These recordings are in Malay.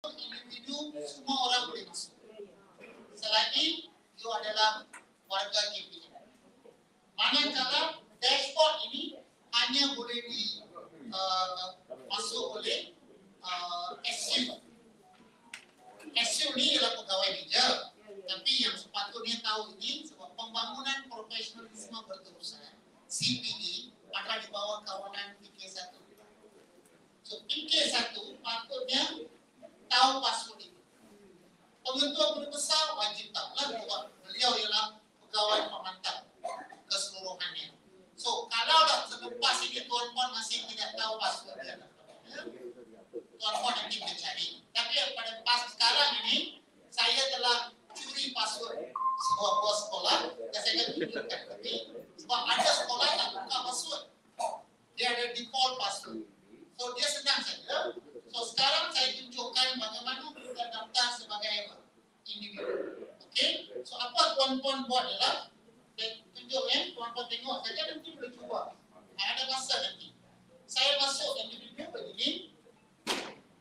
individu semua orang boleh masuk. Selagi you adalah warga KPM. Manakala dashboard ini hanya boleh masuk oleh SU. SU ni ialah pegawai meja. Tapi yang sepatutnya tahu ini sebab pembangunan profesionalisme berterusan CPD ada di bawah kawanan PK1. So PK1 patutnya tahu password itu. Pengetua Guru Besar wajib tahulah sebab beliau ialah pegawai pemantau keseluruhannya. So kalau dah selepas ini tuan-puan masih tidak tahu password dia, tuan-puan nanti mencari. Tapi pada pas sekarang ini saya telah curi password sebuah buah sekolah dan saya akan tunjukkan. Tapi sebab ada sekolah tak buka password, dia ada default password. So dia senang saja. So sekarang saya tunjukkan bagaimana kita daftar sebagai individu. Okey. So apa tuan-puan buat adalah tunjuk tuan-puan tengok saja nanti boleh cuba. Ada masa nanti. Saya masuk individu begini.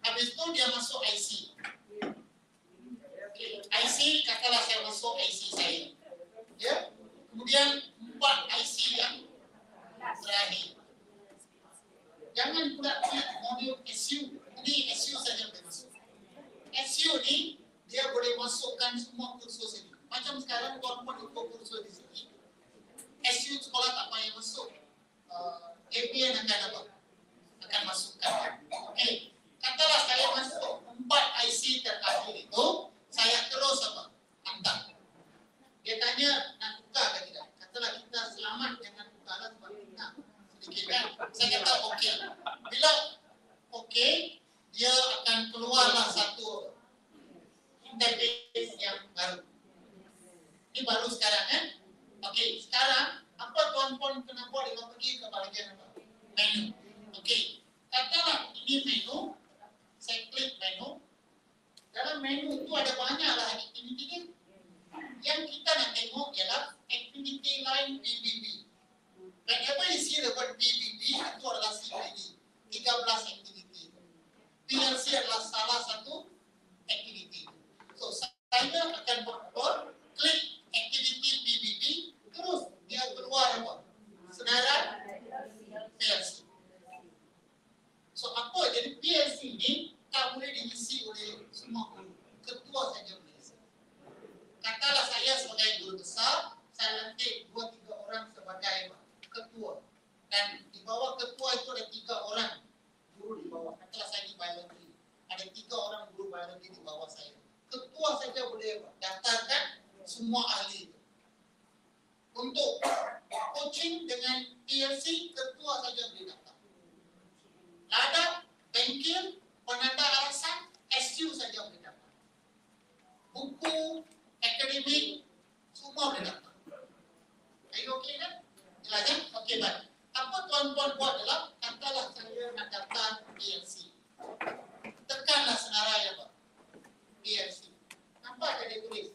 Habis tu dia masuk IC. IC katalah saya masuk IC saya. Ya. Kemudian 4 IC yang terakhir. Jangan pula klik modul SU. Ini SU saja boleh masuk. SU ni dia boleh masukkan semua kursus ini. Macam sekarang tuan-puan ikut kursus di sini. SU sekolah tak payah masuk. APN akan apa? Akan masukkan. Okey. Katalah saya masuk 4 IC terakhir itu, saya terus apa? Hantar. Dia tanya nak tukar ke tidak? Katalah kita selamat jangan tukar lah sebab kita sedikit kan. Saya kata okey. Bila okey, dia akan keluarlah satu interface yang baru. Ini baru sekarang kan? Okey, sekarang apa tuan-puan kena buat dengan pergi ke bahagian apa? Menu. Okey. Katalah ini menu. Saya klik menu. Dalam menu itu ada banyaklah aktiviti ni. Yang kita nak tengok ialah aktiviti lain PBB. Whenever you see the word PBB, itu adalah CPD. 13 aktiviti. PLC adalah salah satu aktiviti. So, saya akan buat klik aktiviti PBB, terus dia keluar apa? Senarai PLC. So, apa jadi PLC ni tak boleh diisi oleh semua guru. Ketua saja boleh isi. Katalah saya sebagai guru besar, saya lantik 2-3 orang sebagai ketua. Dan di bawah ketua itu ada 3 orang guru di bawah. Katalah saya di biologi. Ada 3 orang guru biologi di bawah saya. Ketua saja boleh daftarkan semua ahli itu. Untuk coaching dengan PLC, ketua saja boleh daftar. Ladang, bengkel, penanda alasan, SU saja boleh dapat. Buku, akademik, semua boleh dapat. Are you okay kan? Jelas kan? Okey, baik. Apa tuan-puan buat adalah, katalah saya nak daftar PLC. Tekanlah senarai apa? PLC. Nampak tak dia tulis?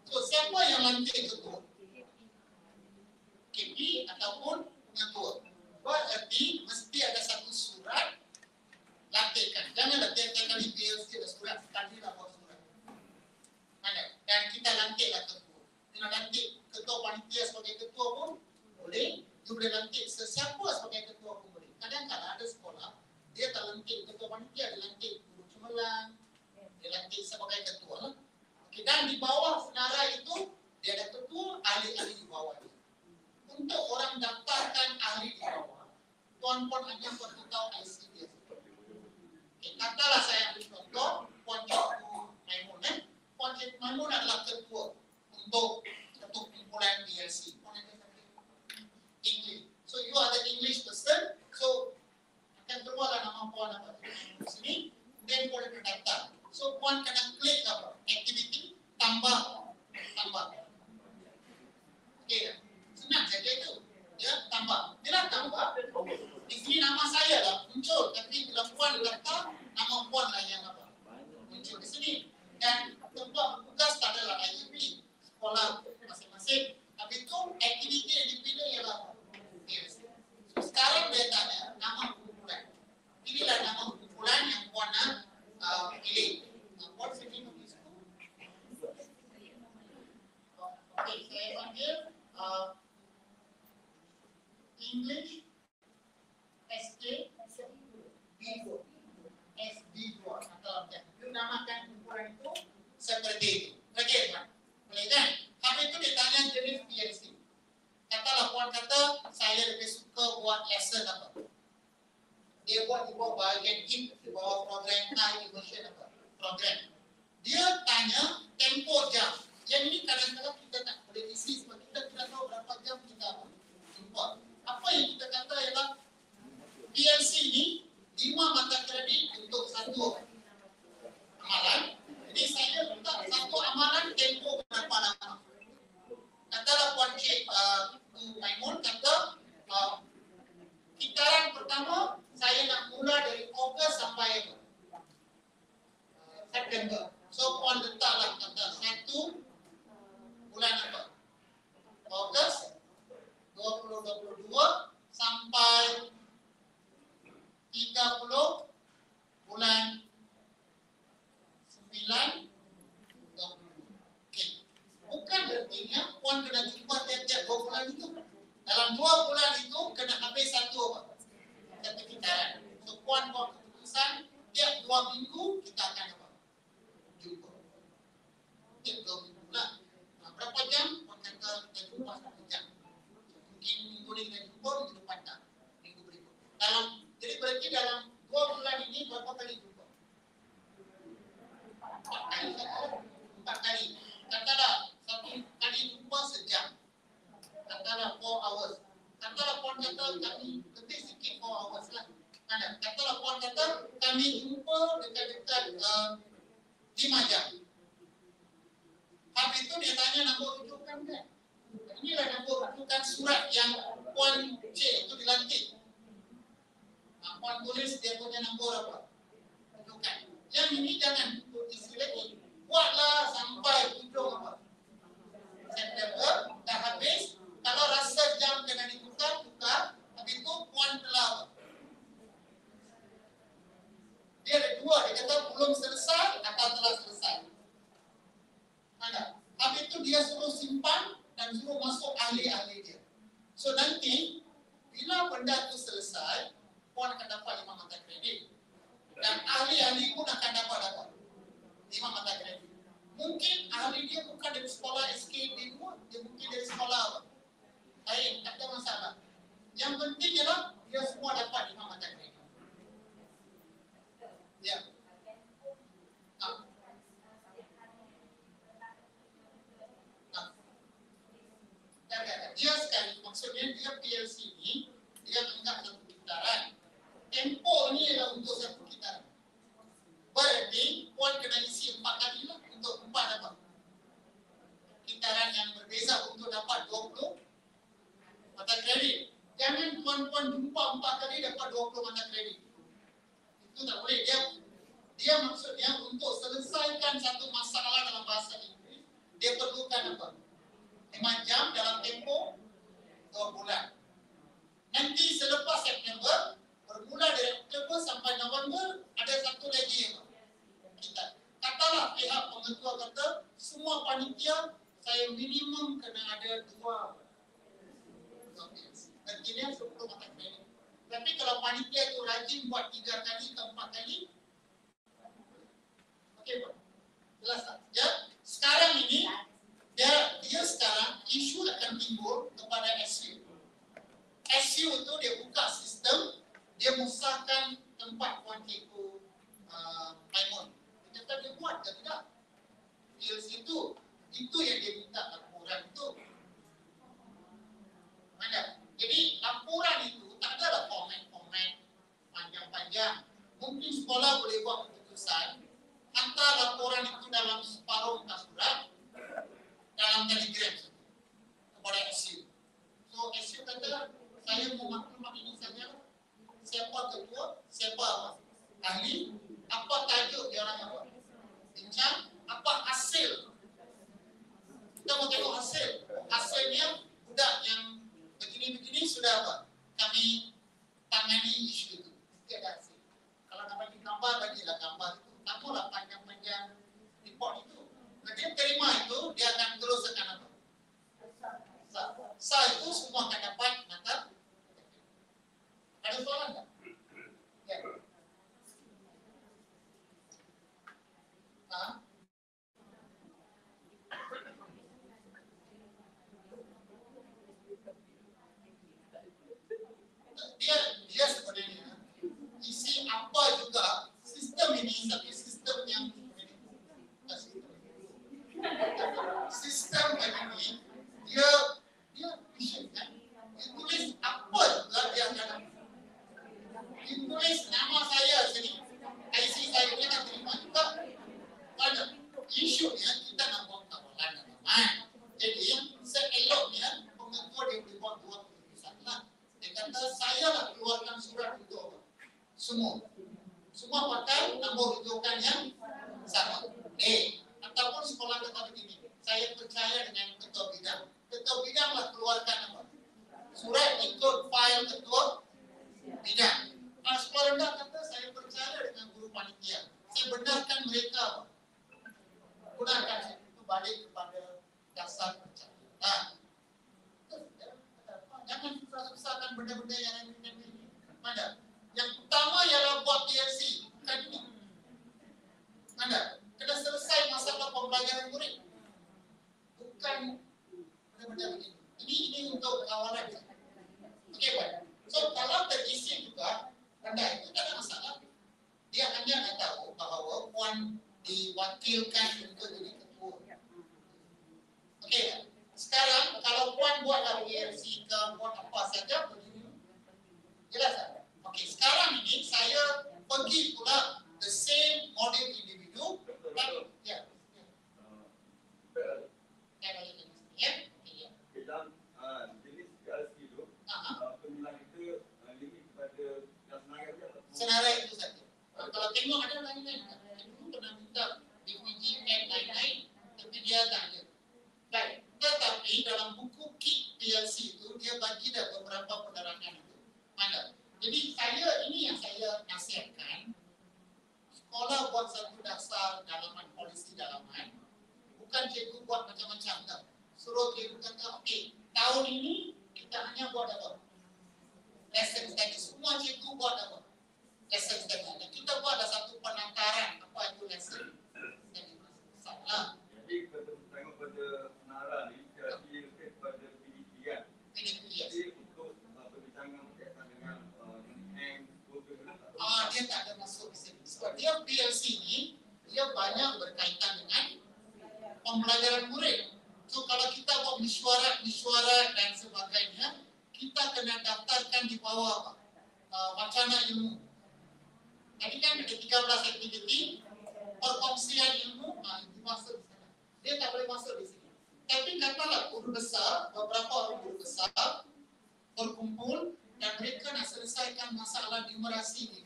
So, siapa yang lantik ketua? KP ataupun pengetua. Berarti mesti ada satu surat lantikan. Janganlah tiap-tiap kali PLC ada surat, sekali lah buat surat. Mana? Dan kita lantiklah ketua. Kita lantik ketua panitia sebagai ketua pun boleh. Dia boleh lantik sesiapa sebagai ketua pun boleh. Kadang-kadang ada sekolah, dia tak lantik ketua panitia, dia lantik guru cemerlang, dia lantik sebagai ketua. Okay, dan di bawah senarai itu, dia ada ketua, ahli-ahli di bawah itu. Untuk orang daftarkan ahli di bawah, tuan-puan hanya perlu tahu ICD. Okay, katalah saya ambil contoh, Puan Cikgu Maimun. Puan Cikgu Maimun adalah ketua untuk kumpulan PLC. English. So you are the English person. So akan keluarlah nama puan apa di sini. Kemudian puan akan daftar. So puan kena klik apa? Activity tambah. Okay. Senang saja itu. Ya, tambah. Bila tambah, di sini nama saya lah muncul. Tapi bila puan daftar, nama puan lah yang apa? Muncul di sini. Dan tempat tugas tak adalah IEP. Sekolah seperti itu. Oke, Pak. Boleh kan? Habis itu ditanya jenis PLC. Katalah puan kata, saya lebih suka buat lesson apa. Dia buat di bawah bahagian in, di bawah program high immersion apa. Program. Dia tanya tempo jam. Yang ini kadang-kadang kita tak boleh isi sebab kita tidak tahu berapa jam kita import. Apa yang kita kata ialah PLC ini 5 mata kredit untuk satu amalan. Jadi saya letak satu amalan tempo berapa lama. Katalah Puan Cik Maimun kata kitaran pertama saya nak mula dari Ogos sampai September. So Puan letaklah kata 1 bulan apa? Ogos 2022 sampai 30 bulan 9 okay. Bukan artinya Puan kena jumpa tiap-tiap 2 bulan itu. Dalam 2 bulan itu kena habis satu kitaran. So Puan buat keputusan tiap 2 minggu kita akan apa? Jumpa. Tiap 2 minggu lah. Berapa jam? Puan kata kita jumpa 1 jam. Mungkin minggu ni kita jumpa, minggu depan tak. Minggu berikut. Jadi berarti dalam 2 bulan ini berapa kali jumpa? 4 kali. Katalah satu kali jumpa sejam. Katalah 4 hours. Katalah Puan kata kami lebih sikit 4 hours lah. Katalah Puan kata kami jumpa dekat-dekat 5 jam. Habis itu dia tanya nombor rujukan kan? Inilah nombor rujukan surat yang Puan C itu dilantik. Puan tulis dia punya nombor apa? Rujukan. Yang ini jangan isi lagi. Buatlah sampai hujung apa? September dah habis. Kalau rasa jam kena ditukar, tukar. Habis itu Puan telah dia ada 2. Dia kata belum selesai atau telah selesai. Ada. Habis itu dia suruh simpan dan suruh masuk ahli-ahli dia. So nanti bila benda itu selesai, Puan akan dapat 5 mata kredit. Dan ahli-ahli pun akan dapat 5 mata kredit. Mungkin ahli dia bukan dari sekolah SKD dua, dia mungkin dari sekolah apa? Lain, tak ada masalah. Yang penting ialah dia semua dapat 5 mata kredit. Ya. Dia sekali, maksudnya dia PLC ini, dia anggap satu kitaran. Tempo ni ialah untuk satu kitaran. Berarti Puan kena isi 4 kali lah untuk 4 dapat kitaran yang berbeza untuk dapat 20 mata kredit. Jangan Puan-puan jumpa 4 kali dapat 20 mata kredit. Itu tak boleh. Dia maksudnya untuk selesaikan satu masalah dalam bahasa Inggeris, dia perlukan apa? 5 jam dalam tempo 2 bulan. Nanti selepas September, bermula dari Oktober sampai November, ada satu lagi apa? Kita katalah pihak pengetua kata semua panitia saya minimum kena ada 2 artinya 10 mata kredit. Tapi kalau panitia itu rajin buat 3 kali ke 4 kali, okey Pak. Jelas tak? Ya, sekarang ini dia sekarang isu akan timbul kepada SU. SU itu dia buka sistem, dia musahkan tempat Puan Keiko Maimun. Dia kata dia buat ke tidak? PLC itu yang dia minta laporan itu. Mana? Jadi laporan itu tak adalah format panjang-panjang. Mungkin sekolah boleh buat keputusan, hantar laporan itu dalam separuh muka surat, dalam telegram kepada SU. So SU kata saya mau maklumat ini saja. Siapa ketua, siapa apa? Ahli, apa tajuk dia orang apa? Bincang, apa hasil? Kita mau tengok hasil. Hasilnya budak yang begini-begini sudah apa? Kami tangani isu itu. Tidak hasil. Kalau nak bagi gambar, bagilah gambar itu. Tak maulah panjang-panjang report itu. Kalau dia terima itu, dia akan teruskan apa? Sah itu semua akan dapat mata. Ada soalan tak? Ya. sistem ini dia vision kan. Dia tulis apa juga dia akan tulis nama saya sini, IC saya dia akan terima juga. Pada isunya kita nak buat kawalan teman. Jadi seeloknya pengetua dia boleh buat dua keputusan lah. Dia kata saya lah keluarkan surat untuk semua pakai nombor rujukan yang sama. Ataupun sekolah kata begini, saya percaya dengan ketua bidang. Ketua bidang lah keluarkan apa? Surat ikut file ketua bidang. Nah, sekolah rendah kata saya percaya dengan guru panitia. Saya benarkan mereka apa? Gunakan itu balik kepada dasar percaya. Nah, jangan susah-susahkan benda-benda yang ini. Mana? Yang utama ialah buat PLC, bukan ini. Mana? Kena selesai masalah pembelajaran murid. Bukan benda-benda begini. Ini untuk kawalan. Okey, Pak. So, kalau terisi juga, rendah itu tak ada masalah. Dia hanya nak tahu bahawa puan diwakilkan untuk jadi ketua. Okey, sekarang kalau puan buatlah PLC ke buat apa saja begini. Jelas tak? Okey, sekarang ini saya pergi pula the same model individu. Ya. Dalam jenis PLC itu, pemilihan itu limit kepada yang senarai itu saja. Kalau tengok ada lain-lain. Itu pernah minta diuji lain-lain, tapi dia tak ada. Baik, tetapi dalam buku kit PLC itu dia bagi dah beberapa penerangan itu. Mana? Jadi ini yang saya nasihatkan. Sekolah buat satu dasar dalaman polisi dalaman. Bukan cikgu buat macam-macam tak. Suruh cikgu kata, okey, tahun ini kita hanya buat apa? Lesson study. Semua cikgu buat apa? Lesson study. Dan kita buat ada satu penantaran apa itu lesson study. Salah. Jadi kita tengok pada penara ni, dia lebih pada PDP kan. Jadi untuk perbincangan berkaitan dengan dia tak ada masuk di sini. Sebab dia PLC ni, dia banyak berkaitan dengan pembelajaran murid. So kalau kita buat mesyuarat dan sebagainya, kita kena daftarkan di bawah wacana ilmu. Tadi kan ada 13 aktiviti, perkongsian ilmu, itu masuk di sana. Dia tak boleh masuk di sini. Tapi katalah guru besar, beberapa orang guru besar berkumpul dan mereka nak selesaikan masalah numerasi di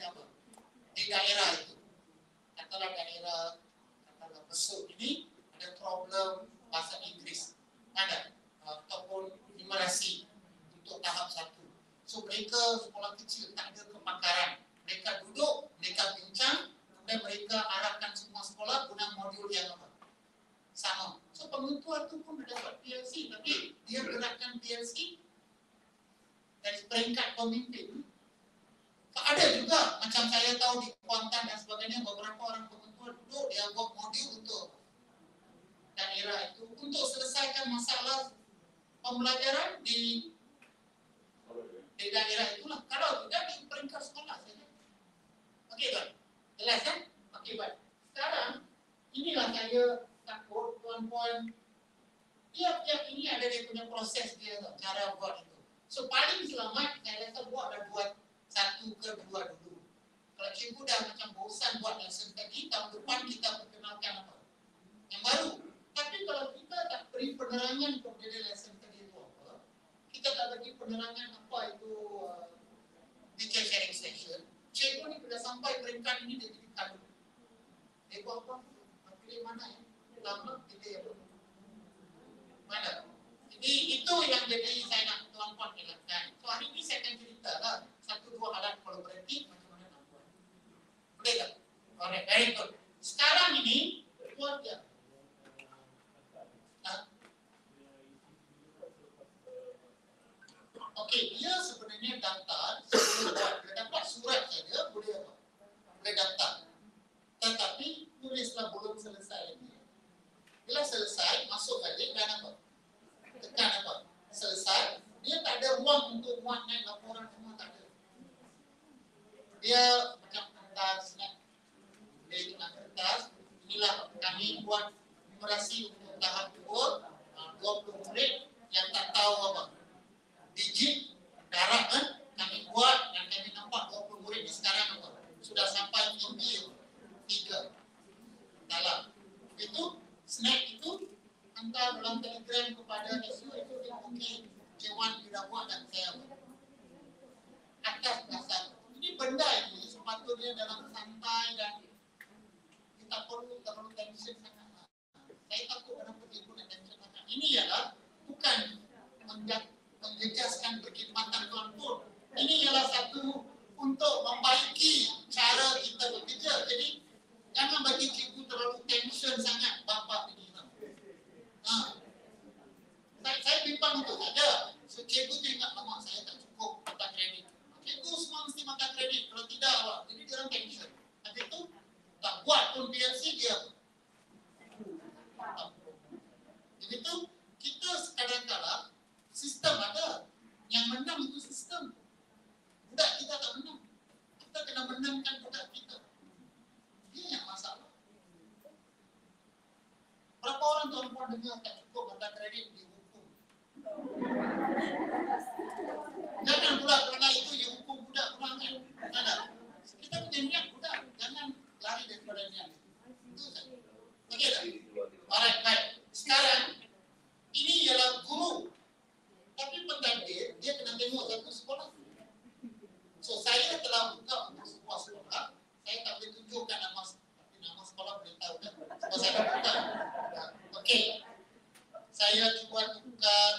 daerah itu. Katalah besok ini ada problem bahasa Inggris, ada ataupun numerasi untuk tahap 1. So mereka sekolah kecil tak ada kepakaran. Mereka duduk, mereka bincang, kemudian mereka arahkan semua sekolah guna modul yang sama. So pengutuan itu pun dapat PLC, tapi dia gerakkan PLC dari peringkat pemimpin. Ada juga, macam saya tahu di Kuantan dan sebagainya, beberapa orang pengutua duduk, dia buat modul untuk daerah itu, untuk selesaikan masalah pembelajaran di daerah itulah. Kalau tidak di peringkat sekolah saja. Okey, Pak. Jelas kan? Okey, Pak. Sekarang, inilah saya takut, tuan-puan, tiap-tiap ini ada dia punya proses dia, cara buat itu. So paling selamat saya rasa buat 1 ke 2 dulu. Kalau cikgu dah macam bosan buat lesson tadi, tahun depan kita perkenalkan apa? Yang baru. Tapi kalau kita tak beri penerangan kepada lesson tadi itu apa, kita tak beri penerangan apa itu teacher sharing session, cikgu ni bila sampai peringkat ini dia jadi kalut. Dia buat apa? Pilih mana ya? Lama pilih apa? Mana? Jadi itu yang jadi saya nak tuan-puan elakkan. So hari ini saya akan cerita lah 1-2 alat kolaboratif macam mana nak buat. Boleh tak? Alright, very good. Sekarang ini buat dia. Okey, dia sebenarnya daftar sebelum buat. Dia dapat surat saja boleh apa? Boleh daftar. Tetapi tulislah belum selesai ini. Bila selesai, masuk balik dan apa? Tekan apa? Selesai, dia tak ada ruang untuk muat naik laporan semua, tak ada. Dia macam kertas, dia dengan kertas, inilah kami buat numerasi untuk tahap 2, hantar dalam telegram kepada SU itu dia okey, J1 tidak buat dan saya buat. Atas dasar ini benda ini sepatutnya dalam santai dan kita perlu terlalu tension sangat. Saya takut kenapa dia pun tension sangat. Ini ialah bukan menjejaskan perkhidmatan tuan pun. Ini ialah satu untuk membaiki cara kita bekerja. Jadi jangan bagi cikgu terlalu tension sangat bapa ini. Saya bimbang itu saja. So, cikgu tu ingat lama saya tak cukup makan kredit. Cikgu semua mesti makan kredit. Kalau tidak awak, jadi dia orang tension. Habis itu tak buat pun PLC dia. Jadi itu kita kadang-kadang sistem ada. Yang menang itu sistem. Budak kita tak menang. Kita kena menangkan budak kita. Dia yang masalah. Berapa orang tuan-puan dengar tak cukup makan kredit dihukum? Jangan pula kerana itu dihukum budak kurangan. Ada. Kita punya niat budak. Jangan lari daripada niat. Itu saja. Okey tak? Alright, baik. Sekarang, ini ialah guru. Tapi pentadbir, dia kena tengok satu sekolah. So, saya telah buka untuk sebuah sekolah. Saya tak boleh tunjukkan nama sekolah boleh tahu kan? Sebab saya dah buka. Okey. Saya cuba tukar,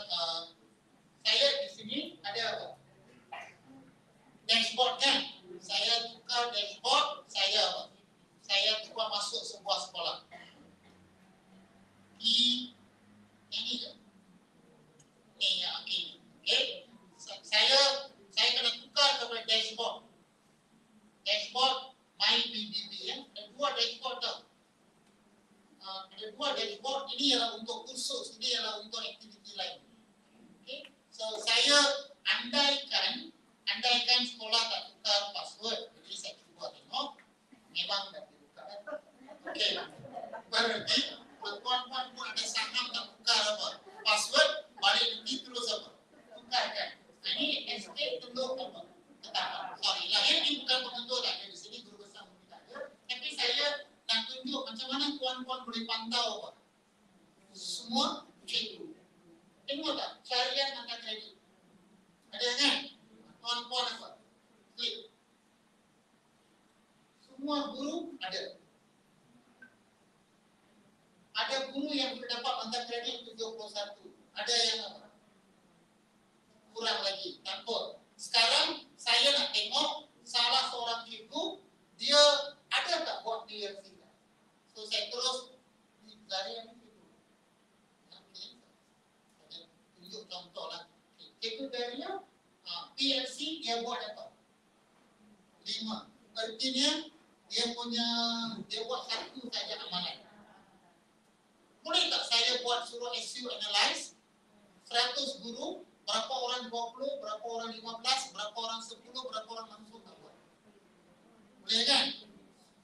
saya di sini ada apa? Dashboard kan? Saya tukar dashboard, saya apa? Saya cuba masuk sebuah sekolah. Ini je. Ni yang ini. Okey. Saya kena tukar kepada dashboard. Dashboard My PDB ya. Ada dua dashboard tau. Ada dua dashboard. Ini ialah untuk kursus, ini ialah untuk aktiviti lain. Okay. So saya andaikan sekolah tak tukar password, jadi saya cuba tengok. Memang tak tukar. Okey. Berarti tuan-tuan pun ada saham tak tukar apa? Password balik nanti terus apa? Tukarkan. Ini SK telur apa? Ketahuan. Sorry, lahir ini bukan penentu tak ada di sini guru besar mungkin tak ada. Tapi saya nak tunjuk macam mana tuan-tuan boleh pantau apa? Semua cikgu. Tengok tak? Carian angka kredit. Ada kan? Tuan-tuan apa? Klik. Semua guru ada. Ada guru yang berdapat angka kredit 71. Ada yang apa? Kurang lagi. Tak apa. Sekarang saya nak tengok salah seorang cikgu, dia ada tak buat PLC? So saya terus cari yang cikgu. Okay. Saya tunjuk contoh lah. Cikgu dia PLC dia buat apa? 5. Artinya dia buat satu saja amalan. Boleh tak saya buat suruh SU analyze 100 guru? Berapa orang 20, berapa orang 15, berapa orang 10, berapa orang langsung tak buat. Boleh kan?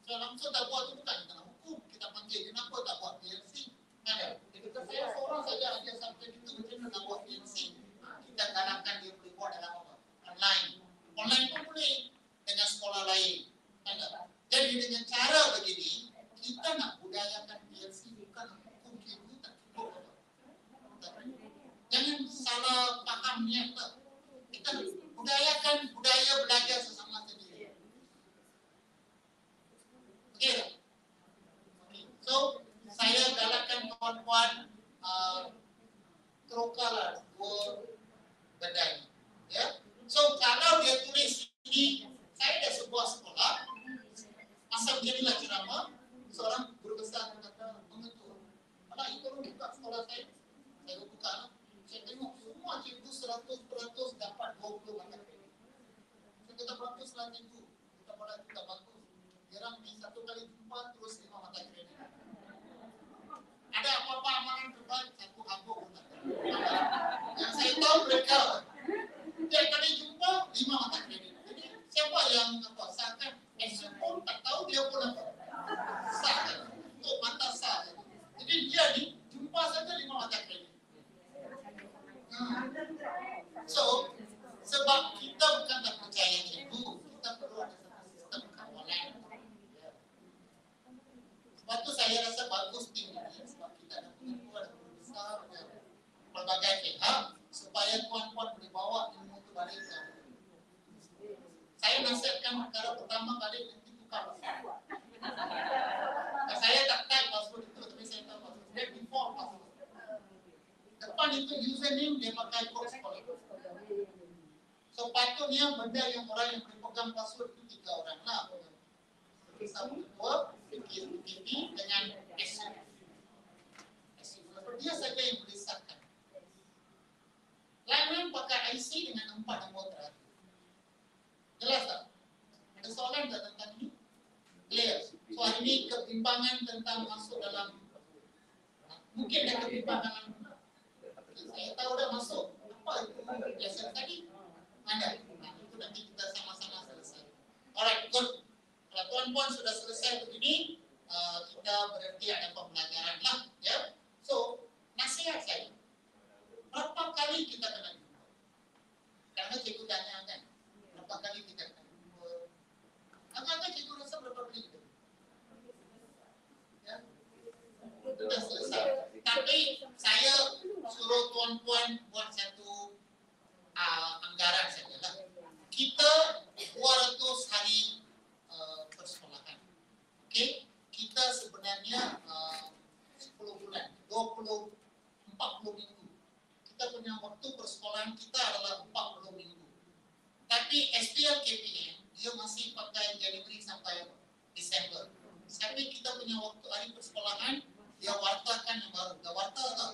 So langsung tak buat itu bukan kita nak hukum. Kita panggil, kenapa tak buat PLC? Ada. Jadi saya seorang saja ada subjek itu, macam mana nak buat PLC? Kita galakkan dia boleh buat dalam apa? Online. Online pun boleh dengan sekolah lain. Ada. Jadi dengan cara begini, kita nak budayakan PLC bukan hukum cikgu tak cukup. Jangan salah faham niat tak. Kita budayakan budaya belajar sesama sendiri. Okey. So, saya galakkan kawan-kawan terokalah dua benda ini. Ya. So, kalau dia tulis ini, saya ada sebuah sekolah. Asal jadilah ceramah, seorang guru besar kata mengetua. Kalau itu buka sekolah saya buka. Saya tengok semua cikgu 100% dapat 20 mata kredit. Saya kata bagus lah cikgu. Kita boleh kita bagus. Jarang di satu kali jumpa terus 5 mata kredit. Ada apa-apa amalan terbaik, satu habuk. Yang saya tahu mereka. Tiap kali jumpa 5 mata kredit. Jadi siapa yang sahkan? SU pun tak tahu dia pun apa. Sahkan. Untuk mata sah. Jadi dia ni jumpa saja 5 mata kredit. So, sebab kita bukan tak percaya cikgu, kita perlu ada satu sistem kawalan. Sebab tu saya rekening dia pakai kod sekolah. So patutnya benda yang orang yang berpegang password itu 3 orang lah. Sama ketua, PKP dengan SU. Dia saja yang boleh sahkan. Lain pakai IC dengan 4 nombor terakhir. Jelas tak? Ada soalan tak tentang ini? Clear. So hari ini kebimbangan tentang masuk dalam, mungkin ada kebimbangan. Saya tahu dah masuk. Apa itu lesson tadi? Ada. Nah, itu nanti kita sama-sama selesai. Alright, good. Kalau tuan-puan sudah selesai begini, kita berarti ada pembelajaran lah, ya. So, nasihat saya, berapa kali kita kena jumpa? Karena cikgu tanya kan, berapa kali kita kena jumpa? Agak-agak cikgu rasa berapa kali kita jumpa? Ya, sudah selesai. Tapi saya suruh tuan-puan buat satu anggaran sajalah. Kita 200 hari persekolahan. Okey, kita sebenarnya 10 bulan, 40 minggu. Kita punya waktu persekolahan kita adalah 40 minggu. Tapi SPL KPM dia masih pakai Januari sampai Desember. Tapi kita punya waktu hari persekolahan dia wartakan yang baru. Dia warta tak?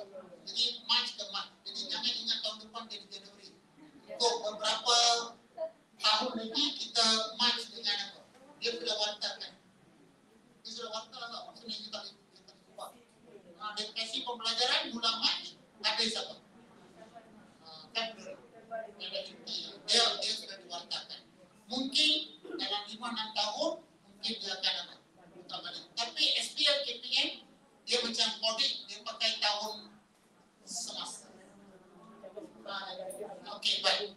Jadi Mac ke Mac. Jadi jangan ingat tahun depan jadi Januari. Untuk beberapa tahun lagi kita Mac dengan apa? Dia sudah wartakan. Dia sudah warta tak? Maksudnya kita lupa. Dia kasih pembelajaran bulan Mac habis apa? Februari. Dia sudah diwartakan. Mungkin dalam 5-6 tahun mungkin dia akan apa? Tapi SPL KPM dia macam audit, dia pakai tahun semasa. Okey, baik.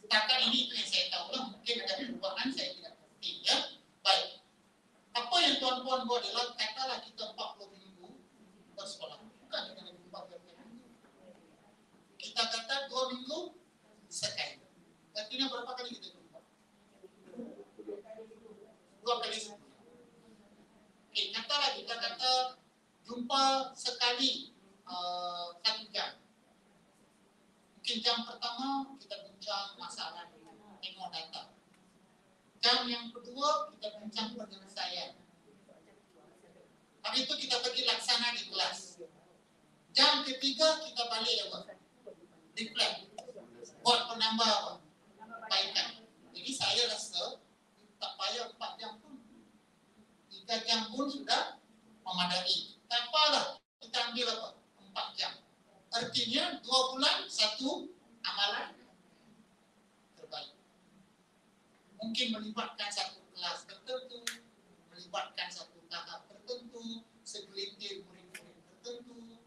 Setakat ini itu yang saya tahu lah. Mungkin ada perubahan, saya tidak pasti, ya. Baik. Apa yang tuan-puan buat adalah katalah kita 40 minggu bersekolah. Bukan kita nak jumpa berapa minggu. Kita kata 2 minggu sekali. Artinya berapa kali kita jumpa? 2 kali sebulan. Okey, katalah kita kata jumpa sekali 1 jam. Mungkin jam pertama kita bincang masalah, tengok data. Jam yang kedua kita bincang penyelesaian. Habis itu kita pergi laksana di kelas. Jam ketiga kita balik apa? Reflect. Buat penambah apa? Perbaikan. Jadi saya rasa tak payah 4 jam pun. 3 jam pun sudah memadai. Tak apalah, kita ambil apa? 4 jam. Artinya 2 bulan 1 amalan terbaik. Mungkin melibatkan satu kelas tertentu, melibatkan satu tahap tertentu, segelintir murid-murid tertentu.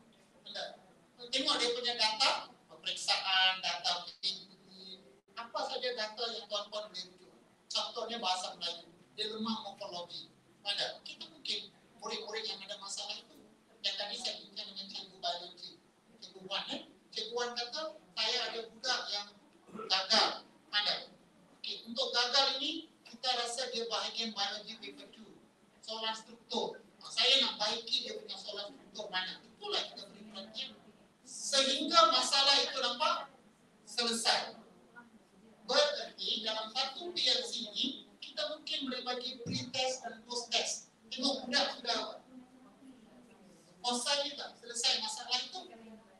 Tengok dia punya data, pemeriksaan, data PPT, apa saja data yang tuan-tuan boleh rujuk. Contohnya bahasa Melayu, dia lemah morfologi. Ada, kita mungkin murid-murid yang ada masalah itu. Yang tadi saya bincang dengan cikgu biologi. Cikgu Wan kata, saya ada budak yang gagal. Ada. Okay. Untuk gagal ini, kita rasa dia bahagian biologi paper 2. Soalan struktur. Saya nak baiki dia punya soalan struktur mana. Itulah kita beri perhatian. Sehingga masalah itu nampak selesai. Berarti dalam satu PLC ini, kita mungkin boleh bagi pre-test dan post-test. Tengok budak sudah selesai tak? Selesai masalah itu.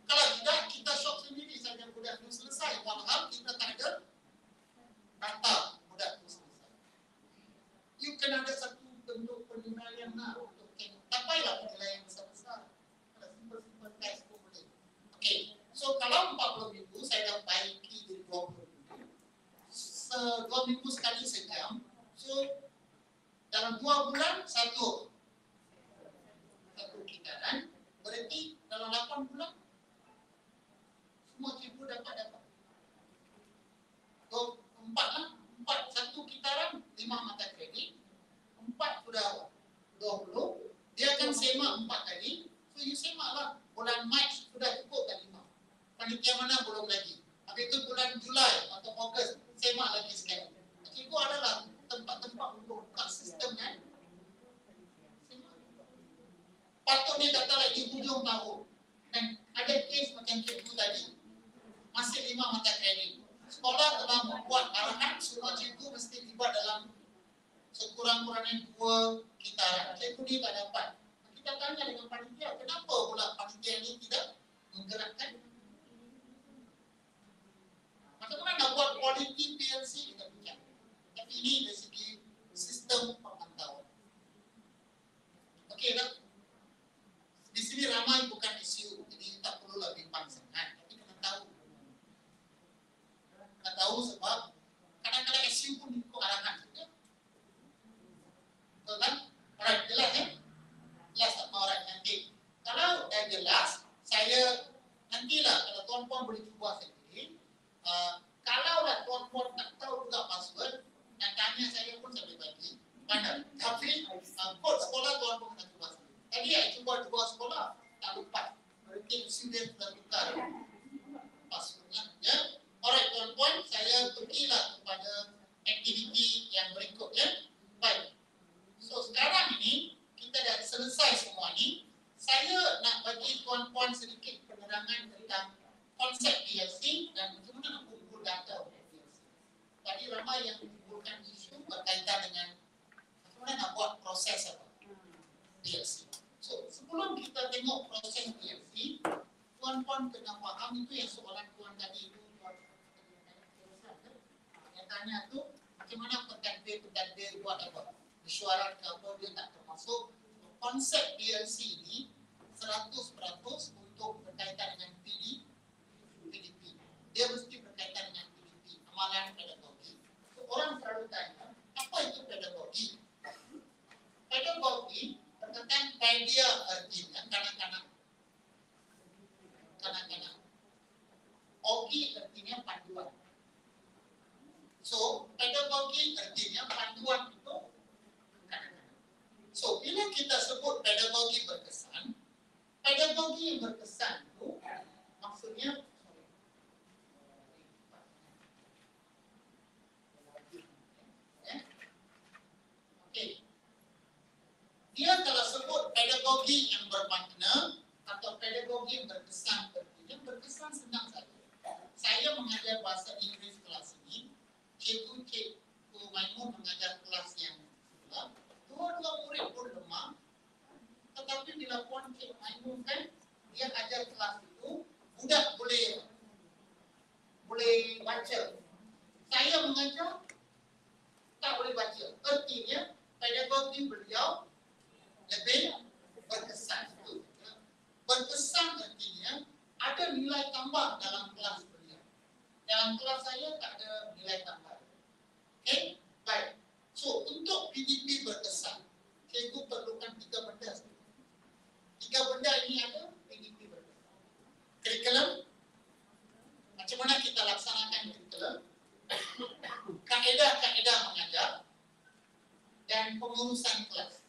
Kalau tidak, kita shock sendiri saja budak itu selesai. Walau kita tak ada data budak itu selesai. You kena ada satu bentuk penilaian untuk tengok. Tak payahlah penilaian besar-besar. Ada simple-simple test pun boleh. Okay. So kalau 40 minggu, saya dah baiki jadi 20 minggu. 2 minggu sekali sejam. So dalam 2 bulan, satu kitaran. Berarti dalam 8 bulan semua cikgu dapat 4 lah, 1 kitaran 5 mata kredit, 4 sudah 20, dia akan semak 4 kali. So you semak lah, bulan Mac sudah cukup dah 5. Panitia mana belum lagi. Habis itu bulan Julai atau Ogos semak lagi sekali. Cikgu adalah tempat-tempat untuk buka sistem kan. Patutnya kata lagi hujung tahun. Dan ada kes macam cikgu tadi. saya nantilah kalau tuan-puan boleh cuba sendiri. Kalaulah tuan-puan tak tahu juga password, dan tanya saya pun saya boleh bagi. Mana? Tapi kod sekolah tuan-puan kena cuba sendiri. Tadi saya cuba dua sekolah, tak lepas. Berarti insiden sudah tukar passwordnya. Ya. Alright tuan-puan, saya pergilah kepada aktiviti yang berikut ya. Baik. So sekarang ini kita dah selesai semua ni. Saya nak bagi tuan-puan sedikit penerangan tentang konsep PLC dan macam mana nak kumpul data untuk PLC. Tadi ramai yang menimbulkan isu berkaitan dengan macam mana nak buat proses apa PLC. So sebelum kita tengok proses PLC, tuan-puan kena faham itu yang soalan tuan tadi itu. Yang tanya tu macam mana pentadbir buat apa? Mesyuarat ke apa dia tak termasuk. Konsep PLC ni 100% untuk berkaitan dengan PDP. Dia mesti berkaitan dengan PDP, amalan pedagogi. So, orang selalu tanya, apa itu pedagogi? Pedagogi berkaitan idea artinya kanak-kanak. Ogi artinya panduan. So, pedagogi artinya panduan itu kanak-kanak. So, bila kita sebut pedagogi berkesan itu maksudnya dia kalau sebut pedagogi yang bermakna atau pedagogi yang berkesan, yang berkesan senang saja. Saya mengajar bahasa Inggeris kelas ini, cikgu Maimun mengajar kelas yang sebelah, dua-dua murid pun lemah, tetapi bila Puan Cik Maimun kan, dia ajar kelas itu, budak boleh baca. Saya mengajar, tak boleh baca. Artinya, pedagogi beliau lebih berkesan. Berkesan artinya, ada nilai tambah dalam kelas beliau. Dalam kelas saya tak ada nilai tambah. Okay? Baik. So, untuk PDP berkesan, cikgu perlukan 3 benda. 3 benda ini ada PDP berkesan. Kurikulum, macam mana kita laksanakan kurikulum, kaedah-kaedah mengajar, dan pengurusan kelas.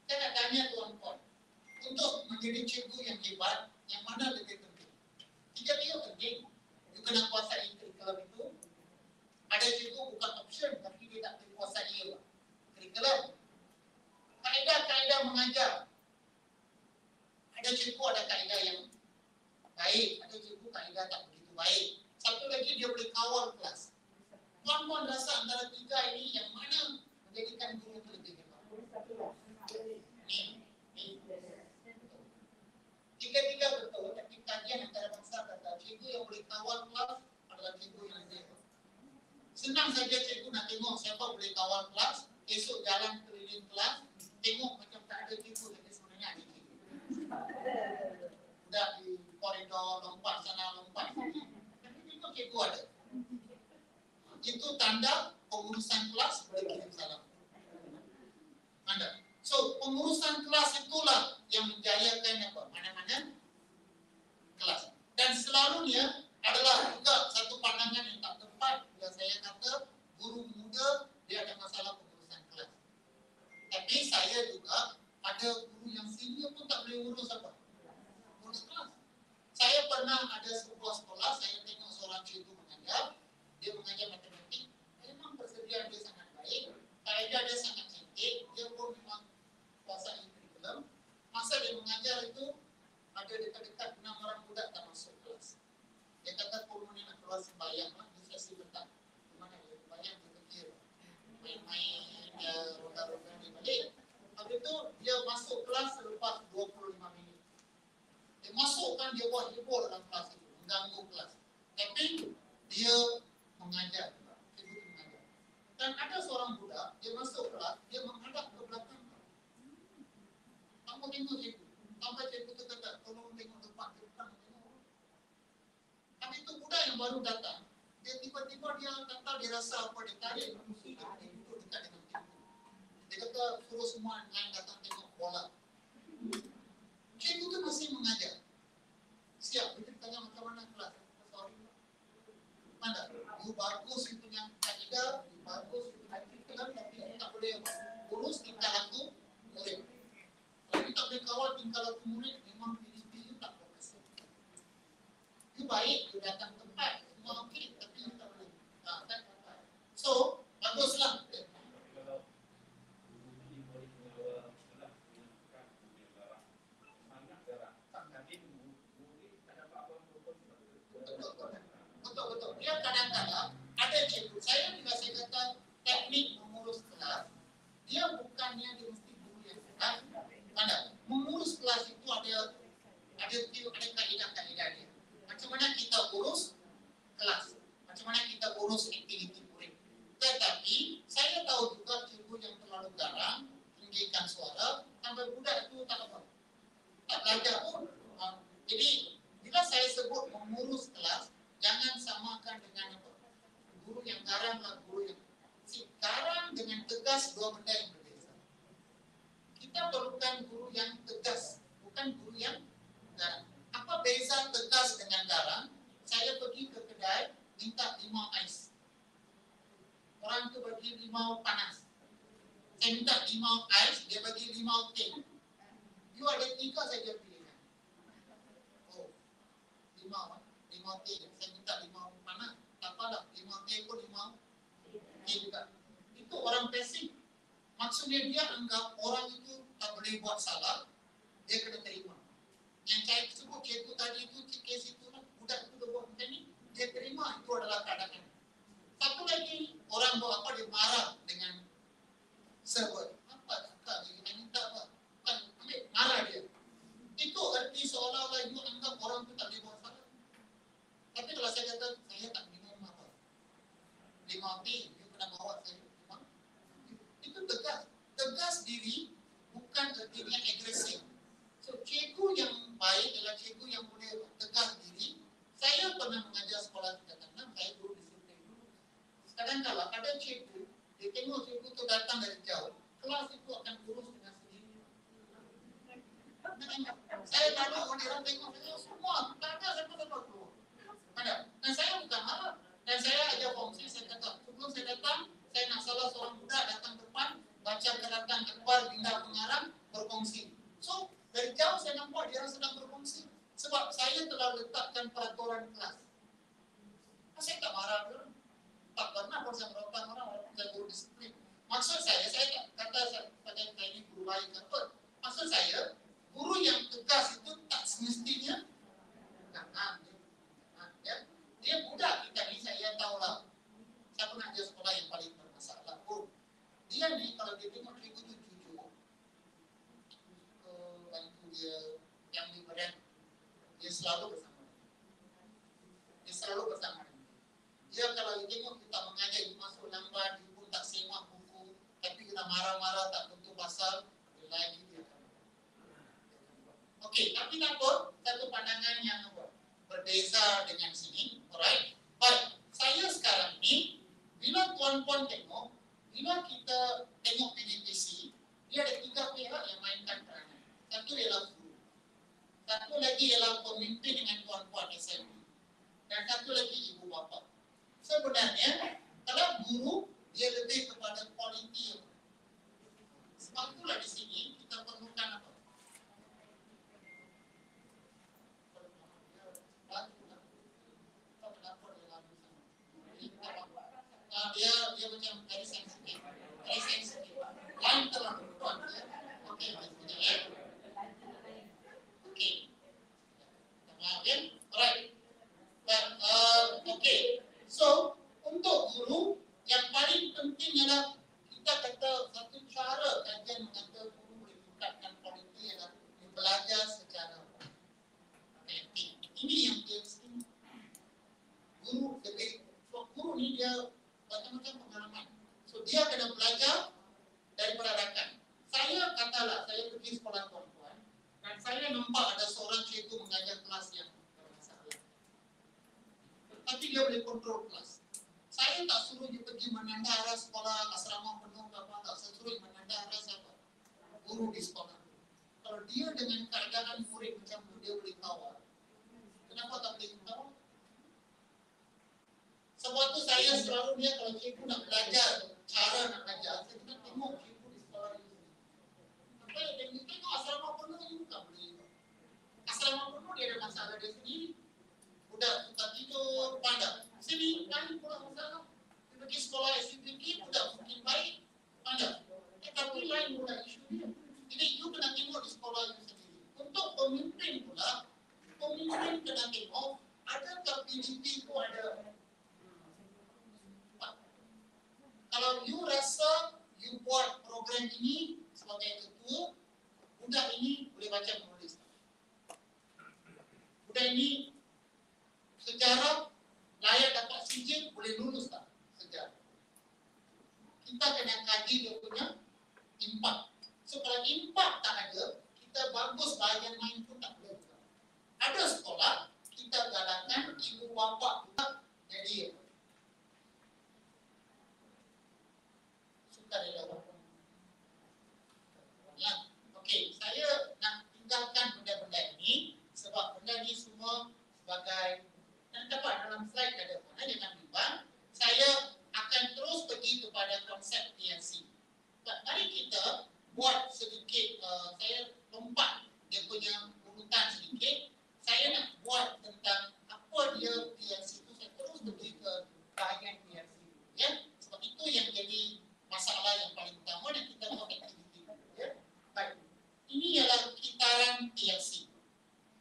Saya nak tanya tuan-tuan, untuk menjadi cikgu yang hebat, yang mana lebih penting? 3 penting. You kena kuasai kurikulum itu. Ada cikgu bukan option, tapi dia tak boleh kuasai kurikulum. Kaedah-kaedah mengajar. Ada cikgu ada kaedah yang baik, ada cikgu kaedah tak begitu baik. Satu lagi dia boleh kawal kelas. Tuan-tuan rasa antara 3 ini yang mana menjadikan guru itu lebih hebat? Tiga-tiga betul, tapi kajian antara bangsa kata cikgu yang boleh kawal kelas adalah cikgu yang lebih hebat. Senang saja cikgu nak tengok siapa boleh kawal kelas, esok jalan keliling kelas, tengok macam tak ada cikgu, tapi sebenarnya ada cikgu. Dah di koridor lompat sana lompat sini, tapi tengok cikgu ada. Itu tanda pengurusan kelas boleh kirim salam. Anda. So pengurusan kelas itulah yang menjayakan apa? Mana-mana kelas. Dan selalunya adalah juga satu pandangan yang tak tepat bila saya kata guru muda dia ada masalah pengurusan kelas. Tapi saya juga ada guru yang senior pun tak boleh urus apa? Urus kelas. Saya pernah ada sebuah sekolah, saya tengok seorang cikgu mengajar, dia mengajar matematik, memang persediaan dia sangat baik, kaedah dia sangat cantik, dia pun memang kuasai kurikulum. Masa dia mengajar itu ada dekat-dekat 6 orang budak tak masuk kelas. Dia kata kalau ni nak keluar sembahyang lah, di sesi petang. Di mana dia sembahyang dia kecil, main-main, roda-roda di balik. Habis itu dia masuk kelas selepas 25 minit. Dia masukkan, dia buat hibur dalam kelas itu, mengganggu kelas. Tapi dia mengajar, cikgu mengajar. Dan ada seorang budak, dia masuk kelas, dia menghadap ke belakang. Kamu tengok cikgu. Sampai cikgu tu kata, tolong tengok depan, tengok. Tapi itu budak yang baru datang. Dia tiba-tiba dia kata dia rasa apa, dia tarik kursi, dia duduk dekat dengan cikgu. Dia kata suruh semua lain datang tengok bola. Cikgu tu itu mesti mengajar. Siap, kita tanya macam mana kelas. Sorry. Mana? You bagus itu yang kaidah, you bagus itu kan, tapi tak boleh urus tingkah laku murid. Kalau tak boleh kawal tingkah laku murid, memang PDP you tak fokus. You baik, you datang tempat, semua okey, tapi you tak boleh. So, baguslah. Betul. Dia kadang-kadang ada cikgu. Saya juga saya kata teknik mengurus kelas. Dia bukannya dia mesti guru yang sehat. Mana? Mengurus kelas itu ada kaedah-kaedah dia. Macam mana kita urus kelas? Macam mana kita urus aktiviti murid? Tetapi saya tahu juga cikgu yang terlalu garang, tinggikan suara, sampai budak itu tak belajar pun. Jadi bila saya sebut mengurus kelas, jangan samakan dengan apa? Guru yang garang lah guru yang garang dengan tegas, dua benda yang berbeza. Kita perlukan guru yang tegas, bukan guru yang garang. Apa beza tegas dengan garang? Saya pergi ke kedai, minta 5 ais. Orang tu bagi 5 panas. Saya minta 5 ais, dia bagi 5 teh. You ada 3 saja pilihan. Oh, 5 teh. Saya minta 5 panas. Tak apalah, 5 teh pun 5 teh juga. Itu orang pesing. Maksudnya dia anggap orang itu tak boleh buat salah, dia kena terima. Yang saya sebut cikgu tadi itu, kes itu lah, budak itu dah buat macam ni, dia terima, itu adalah keadaan. Satu lagi, orang buat apa, dia marah dengan server. Apa tak dia minta apa? Bukan, marah dia. Itu arti seolah-olah you anggap orang itu tak boleh buat salah. Tapi kalau saya kata, saya tak minum apa. 5 teh, you kena bawa saya. Itu tegas diri, bukan artinya agresif. So, cikgu yang baik adalah cikgu yang boleh tegas diri. Saya pernah mengajar sekolah tingkatan 6, saya guru disiplin dulu. Sekarang kalau ada cikgu, dia tengok cikgu itu datang dari jauh, kelas itu akan kurus dengan sendiri. Saya lalu orang tengok saya semua, tak ada siapa keluar. Dan saya bukan marah. Dan saya ajar fungsi, saya kata, sebelum saya datang, saya nak salah seorang budak datang depan, baca keratan akbar, bintang pengarang, berkongsi. So, dari jauh saya nampak dia sedang berkongsi. Sebab saya telah letakkan peraturan kelas. Saya tak marah dulu. Tak pernah pun saya merotang orang, walaupun saya guru disiplin. Maksud saya tak kata saya ini guru baik apa. Maksud saya, guru yang tegas itu tak semestinya dia budak kita ni, saya tahulah. Saya pernah ajar sekolah yang paling bermasalah pun. Dia ni kalau dia tengok cikgu tu jujur, bantu dia yang liberal, dia selalu bersama. Dia kalau dia tengok kita mengajar, dia masuk lambat, dia pun tak semak buku, tapi kita marah-marah tak tentu pasal, dia lagi dia akan. Okey, tapi apa? Satu pandangan yang berbeza dengan sini. Alright. Baik, saya sekarang ni bila tuan-tuan tengok, bila kita tengok PDPC, dia ada 3 pihak yang mainkan peranan. Satu ialah guru, satu lagi ialah pemimpin dengan tuan-tuan SMP, dan satu lagi ibu bapa. Sebenarnya kalau guru dia lebih kepada quality. Sebab itulah di sini kita perlukan apa? Dia macam very sensitive. Lain terlalu kuat. Okey, okey. Kemudian, alright. Okey. So, untuk guru yang paling penting ialah kita kata satu cara kajian mengata guru boleh meningkatkan kualiti ialah belajar secara kreatif. Ini yang dia mesti guru lebih. So, guru ni dia macam-macam pengalaman. So, dia kena belajar daripada rakan. Saya katalah, saya pergi sekolah tuan-tuan dan saya nampak ada seorang cikgu mengajar kelas yang bermasalah. Tapi dia boleh kontrol kelas. Saya tak suruh dia pergi menanda arah sekolah asrama penuh apa tak. Saya suruh menanda arah siapa? Guru di sekolah. Kalau dia dengan keadaan murid macam tu dia boleh kawal. Kenapa tak boleh kawal? Sebab tu saya selalu dia kalau cikgu nak belajar cara nak belajar, saya kena tengok cikgu di sekolah ini. Apa yang dia tengok asrama penuh ni bukan boleh. Asrama penuh dia ada masalah dia sendiri. Budak suka tidur, pandang. Sini kan pula masalah. Dia pergi sekolah SUPK, budak mungkin baik, pandang. Tapi lain pula isu dia. Jadi you kena tengok di sekolah you sendiri. Untuk pemimpin pula, pemimpin kena tengok adakah PDP itu ada. Kalau you rasa you buat program ini sebagai ketua, budak ini boleh baca menulis. Budak ini sejarah layak dapat sijil, boleh lulus tak sejarah. Kita kena kaji dia punya impak. So kalau impak tak ada, kita bagus bahagian main pun tak boleh. Ada sekolah, kita galakkan ibu bapa juga jadi sukarela. Ya, okey, saya nak tinggalkan benda-benda ini sebab benda ini semua sebagai dan dapat dalam slide ada mana jangan bimbang. Saya akan terus pergi kepada konsep PNC. Mari kita buat sedikit, saya lompat dia punya urutan sedikit. Saya nak buat tentang apa dia PNC itu. Saya terus pergi ke bahagian PNC, ya. Sebab itu yang jadi masalah yang paling utama dan kita buat aktiviti. Ya. Baik. Ini ialah kitaran PNC.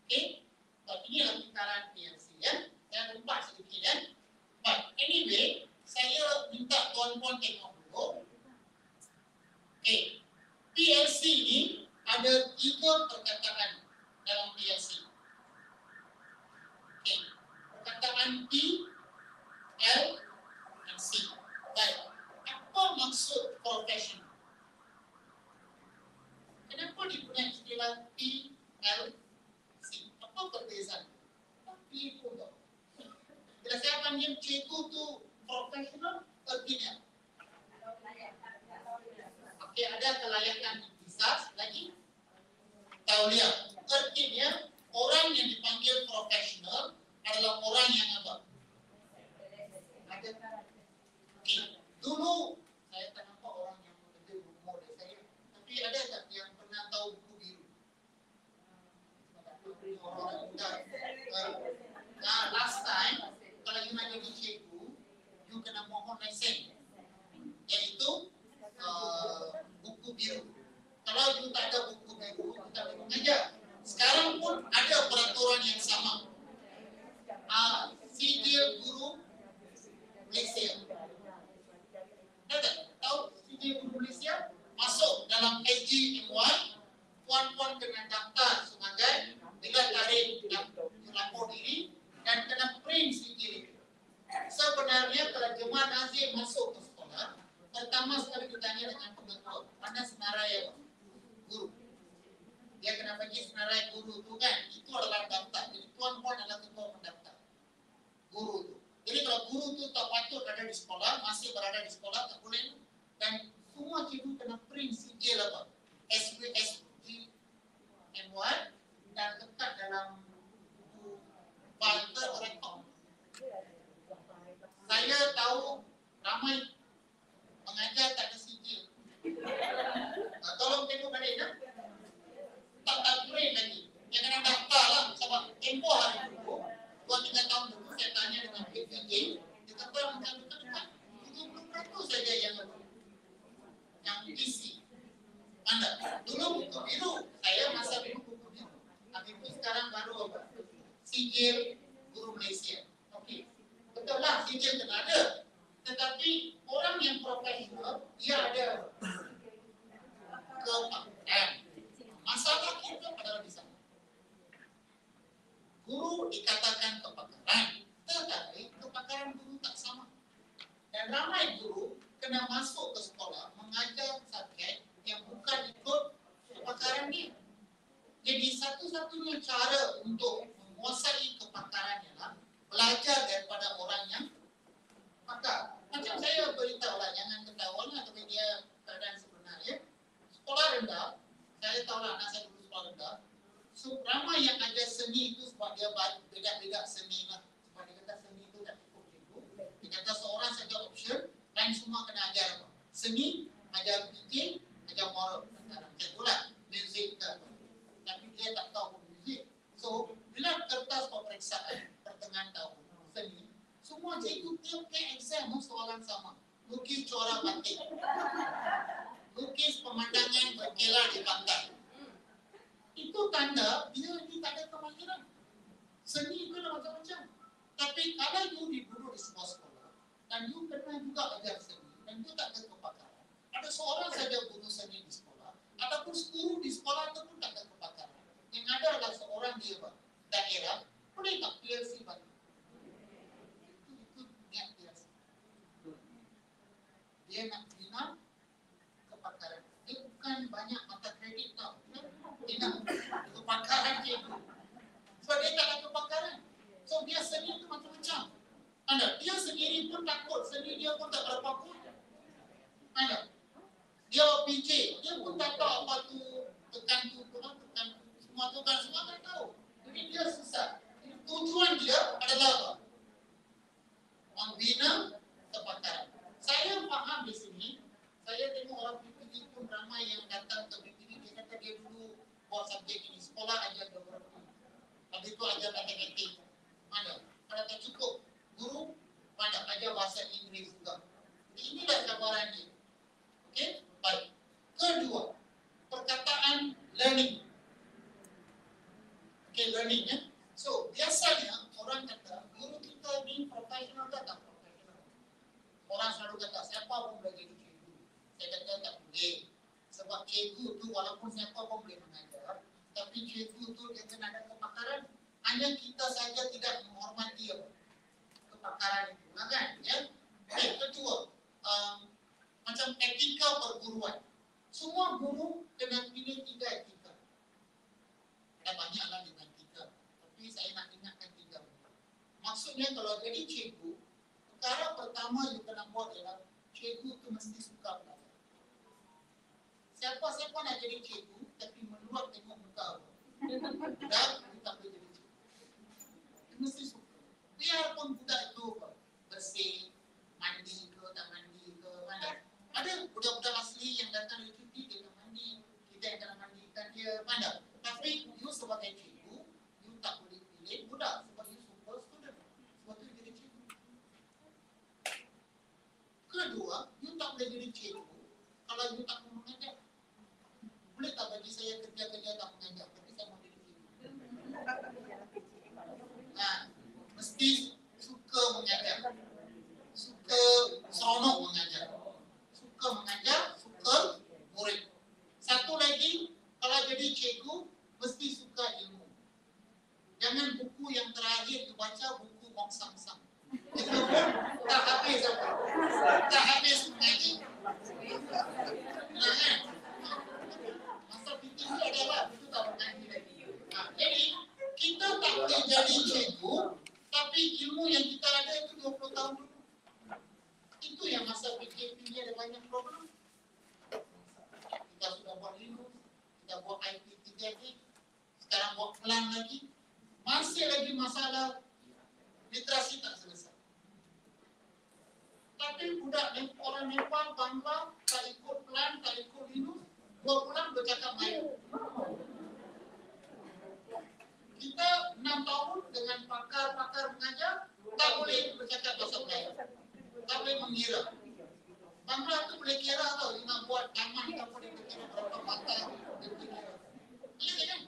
Okey. Baik, ini ialah kitaran PNC, ya. Saya lompat sedikit, ya. Baik. Anyway, saya minta tuan-tuan tengok dulu. Okey. PLC ini ada 3 perkataan dalam PLC. Okey. Perkataan P, L, dan C. Baik. Apa maksud professional? Kenapa digunakan istilah P, L, C? Apa perbezaan? P pun tak. Bila saya panggil cikgu tu profesional, artinya okey, ada kelayakan ikhtisas lagi. Tauliah. Artinya orang yang dipanggil profesional adalah orang yang apa? Ada. Okey. Dulu saya tak nampak orang yang lebih berumur dari saya. Tapi ada tak yang pernah tahu buku biru? Orang muda. Last time kalau you nak jadi cikgu, you kena mohon lesen. Iaitu buku biru. Kalau you tak ada buku biru, you tak boleh mengajar. Sekarang pun ada peraturan yang sama. Sijil Guru Malaysia. Ada tahu Sijil Guru Malaysia masuk dalam SGMY, puan-puan kena daftar sebagai bila tarikh yang lapor diri dan kena print sijil itu. Sebenarnya kalau jemaah nazir masuk ke sekolah, pertama sekali bertanya dengan pengetua, mana senarai guru. Dia kena bagi senarai guru tu kan, itu adalah daftar. Jadi tuan-puan adalah ketua mendaftar guru tu. Jadi kalau guru tu tak patut ada di sekolah, masih berada di sekolah, tak boleh. Dan semua cikgu kena print sijil apa? SGMY dan letak dalam buku file rekod. Saya tahu ramai mengajar tak ada sijil. Tolong tengok balik, ya. Tak print lagi. Dia kena daftar lah. Sebab tempoh hari dulu, 2-3 tahun dulu, saya tanya dengan PPJ, dia kata macam betul kan? 70% saja yang isi. Anda, dulu buku biru. Saya masa dulu buku biru. Tapi itu sekarang baru apa? Sijil Guru Malaysia. Okey. Betul lah, sijil kena ada. Tetapi orang yang profesional, dia ada kepakaran. Masalah kita adalah di sana. Guru dikatakan kepakaran, tetapi kepakaran guru tak sama. Dan ramai guru kena masuk ke sekolah mengajar subjek yang bukan ikut kepakaran dia. Jadi satu-satunya cara untuk menguasai kepakaran ialah belajar daripada orang yang pakar. Macam saya beritahu lah, jangan ketawa lah tapi dia keadaan sebenarnya. Sekolah rendah, saya tahu lah anak saya dulu sekolah rendah. dia beda-beda seni lah. Sebab dia kata seni itu tak cukup cikgu. Dia kata seorang saja option, lain semua kena ajar apa? Seni, ajar fikir, ajar moral. Macam itulah muzik ke apa. Tapi dia tak tahu muzik. So, bila kertas peperiksaan pertengahan tahun seni, semua cikgu tiap exam soalan sama. Lukis corak batik. Lukis pemandangan berkelah di pantai. Itu tanda dia ni tak ada kemahiran. Seni itu dah macam-macam. Tapi kalau you duduk di sebuah sekolah dan you pernah juga ajar seni dan you tak ada kepakaran, ada seorang saja guru seni di sekolah ataupun guru di sekolah itu pun tak ada kepakaran. Yang ada adalah seorang di daerah, boleh tak PLC bantu? Itu niat dia. Dia nak bina kepakaran. Dia bukan banyak mata kredit tau. Dia nak kepakaran cikgu. Sebab dia tak ada kepakaran. So dia seni itu macam-macam. Anda, dia sendiri pun takut. Seni dia pun tak berapa kuat. Anda, dia OPJ. Dia pun tak tahu apa tu tekan tu, tekan tu. Semua tekan, semua tak tahu. Jadi dia susah. Tujuan dia adalah apa? Membina kepakaran. Saya faham di sini. Saya tengok orang PPD pun ramai yang datang ke PPD. Dia kata dia dulu buat subjek ini. Sekolah ajar geografi. Habis itu ajar matematik. Mana? Kalau tak cukup. Guru, mana? Ajar bahasa Inggeris juga. Inilah cabaran dia. Okey? Baik. Kedua, perkataan learning. Okey, learning ya. So, biasanya orang kata, guru kita ni profesional tak profesional. Orang selalu kata, siapa pun boleh jadi cikgu. Saya kata tak boleh. Sebab cikgu tu walaupun siapa pun boleh mengajar, tapi cikgu tu dia kena ada kepakaran. Hanya kita saja tidak menghormati kepakaran itu. Kan? Ya? Okay, kedua, macam etika perguruan. Semua guru kena pilih 3 etika. Ada banyaklah dengan 3. Tapi saya nak ingatkan 3. Maksudnya kalau jadi cikgu, perkara pertama yang kena buat adalah cikgu tu mesti suka belajar. Siapa-siapa nak jadi cikgu, tapi meluat tengok muka apa. Dan kita boleh jadi cikgu. Dia mesti suka. Biarpun budak itu bersih, mandi ke, tak mandi ke, mana. Ada budak-budak asli yang datang dari cuti, dia tak mandi. Kita yang kena mandikan dia, mana. Tapi you sebagai cikgu, you tak boleh pilih budak. Sebab you super student. Sebab tu jadi cikgu. Kedua, you tak boleh jadi cikgu kalau you tak mau mengajar. Boleh tak bagi saya kerja-kerja tak mengajar, tapi saya mau jadi cikgu. Mesti suka mengajar. Suka seronok mengajar. Suka mengajar, suka murid. Satu lagi, kalau jadi cikgu, mesti suka ilmu. Jangan buku yang terakhir dibaca buku Mok Sang-Sang. Itu pun tak habis apa. Tak habis mengaji. Kan? Masa fikir itu adalah itu tak mengaji lagi. Jadi, kita tak boleh jadi cikgu, tapi ilmu yang kita ada itu 20 tahun dulu. Itu yang masa fikir ini ada banyak problem. Kita sudah buat Linux, kita buat IP 3G, sekarang buat plan lagi. Masih lagi masalah literasi tak selesai. Tapi budak orang Nepal, Bangla, tak ikut plan, tak ikut Linux, 2 bulan bercakap Melayu. Kita 6 tahun dengan pakar-pakar mengajar, tak boleh bercakap bahasa Melayu. Tak boleh mengira. Bangla tu boleh kira tau, dia nak buat taman, tak boleh berkira berapa mata, dia boleh kira. Iya kan?